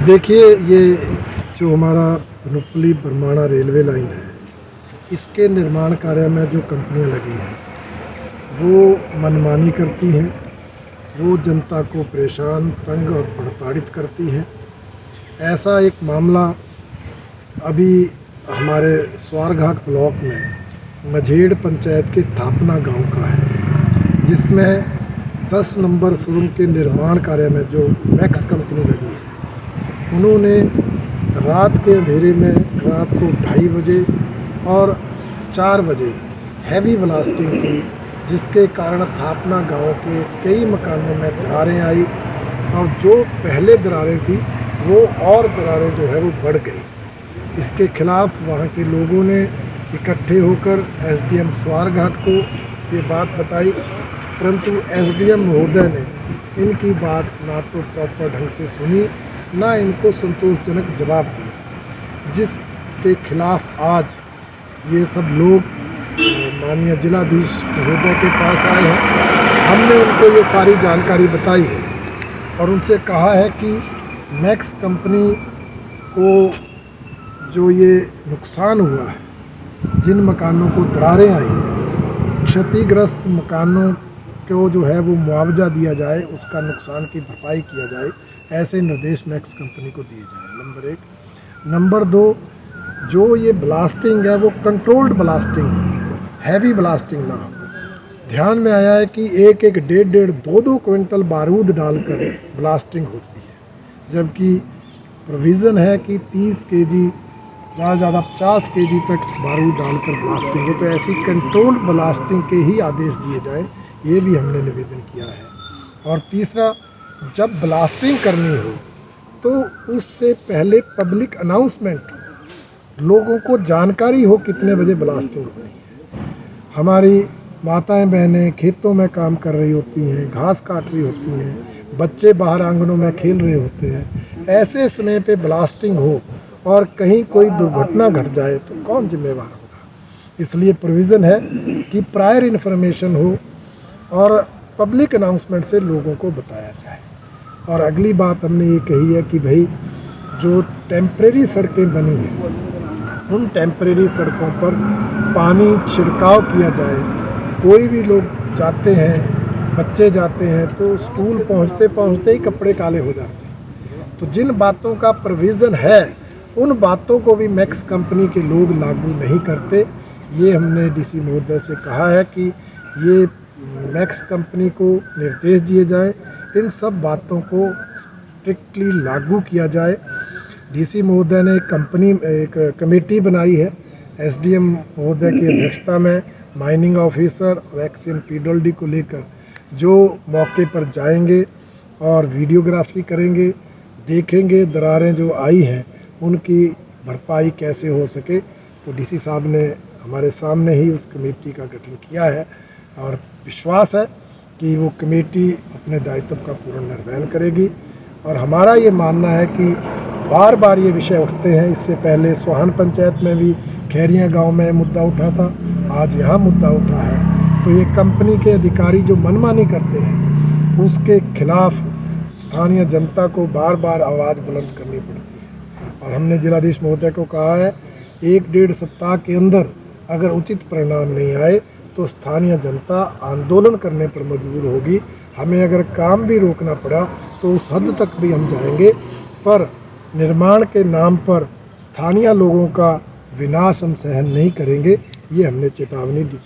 देखिए, ये जो हमारा पनोपली बरमाणा रेलवे लाइन है, इसके निर्माण कार्य में जो कंपनियां लगी हैं वो मनमानी करती हैं। वो जनता को परेशान, तंग और प्रताड़ित करती हैं। ऐसा एक मामला अभी हमारे स्वारघाट ब्लॉक में मझेड़ पंचायत के थापना गांव का है, जिसमें 10 नंबर सुरंग के निर्माण कार्य में जो मैक्स कंपनी लगी है, उन्होंने रात के अंधेरे में रात को 2:30 बजे और 4 बजे हैवी ब्लास्टिंग की, जिसके कारण थापना गांव के कई मकानों में दरारें आई और जो पहले दरारें थी वो और दरारें जो है वो बढ़ गई। इसके खिलाफ वहाँ के लोगों ने इकट्ठे होकर एसडीएम स्वारघाट को ये बात बताई, परंतु एसडीएम महोदय ने इनकी बात ना तो प्रॉपर ढंग से सुनी, ना इनको संतोषजनक जवाब दिया, जिसके खिलाफ आज ये सब लोग माननीय जिलाधीश महोदय के पास आए हैं। हमने उनको ये सारी जानकारी बताई है और उनसे कहा है कि मैक्स कंपनी को जो ये नुकसान हुआ है, जिन मकानों को दरारें आई हैं, क्षतिग्रस्त मकानों को जो है वो मुआवजा दिया जाए, उसका नुकसान की भरपाई किया जाए, ऐसे निर्देश मैक्स कंपनी को दिए जाए, नंबर 1। नंबर 2, जो ये ब्लास्टिंग है वो कंट्रोल्ड ब्लास्टिंग, हैवी ब्लास्टिंग ना हो। ध्यान में आया है कि 1-1, 1.5-1.5, 2-2 क्विंटल बारूद डालकर ब्लास्टिंग होती है, जबकि प्रोविज़न है कि 30 केजी, ज़्यादा ज़्यादा 50 केजी तक बारूद डालकर ब्लास्टिंग हो। तो ऐसी कंट्रोल्ड ब्लास्टिंग के ही आदेश दिए जाएँ, ये भी हमने निवेदन किया है। और तीसरा, जब ब्लास्टिंग करनी हो तो उससे पहले पब्लिक अनाउंसमेंट, लोगों को जानकारी हो कितने बजे ब्लास्टिंग होनी है। हमारी माताएं बहनें खेतों में काम कर रही होती हैं, घास काट रही होती हैं, बच्चे बाहर आंगनों में खेल रहे होते हैं। ऐसे समय पे ब्लास्टिंग हो और कहीं कोई दुर्घटना घट जाए तो कौन जिम्मेवार होगा। इसलिए प्रोविज़न है कि प्रायर इन्फॉर्मेशन हो और पब्लिक अनाउंसमेंट से लोगों को बताया जाए। और अगली बात हमने ये कही है कि भाई जो टेम्परेरी सड़कें बनी हैं, उन टेम्परेरी सड़कों पर पानी छिड़काव किया जाए। कोई भी लोग जाते हैं, बच्चे जाते हैं तो स्कूल पहुंचते पहुंचते ही कपड़े काले हो जाते हैं। तो जिन बातों का प्रोविज़न है, उन बातों को भी मैक्स कंपनी के लोग लागू नहीं करते। ये हमने डीसी महोदय से कहा है कि ये मैक्स कंपनी को निर्देश दिए जाए, इन सब बातों को स्ट्रिक्टली लागू किया जाए। डीसी महोदय ने एक कमेटी बनाई है एसडीएम महोदय की अध्यक्षता में, माइनिंग ऑफिसर और एक्सएन पीडब्ल्यूडी को लेकर, जो मौके पर जाएंगे और वीडियोग्राफी करेंगे, देखेंगे दरारें जो आई हैं उनकी भरपाई कैसे हो सके। तो डीसी साहब ने हमारे सामने ही उस कमेटी का गठन किया है और विश्वास है कि वो कमेटी अपने दायित्व का पूर्ण निर्वहन करेगी। और हमारा ये मानना है कि बार बार ये विषय उठते हैं, इससे पहले सोहान पंचायत में भी खैरिया गांव में मुद्दा उठा था, आज यहाँ मुद्दा उठा है। तो ये कंपनी के अधिकारी जो मनमानी करते हैं, उसके खिलाफ स्थानीय जनता को बार बार आवाज़ बुलंद करनी पड़ती है। और हमने जिलाधीश महोदय को कहा है, 1-1.5 सप्ताह के अंदर अगर उचित परिणाम नहीं आए तो स्थानीय जनता आंदोलन करने पर मजबूर होगी। हमें अगर काम भी रोकना पड़ा तो उस हद तक भी हम जाएंगे, पर निर्माण के नाम पर स्थानीय लोगों का विनाश हम सहन नहीं करेंगे। ये हमने चेतावनी दी।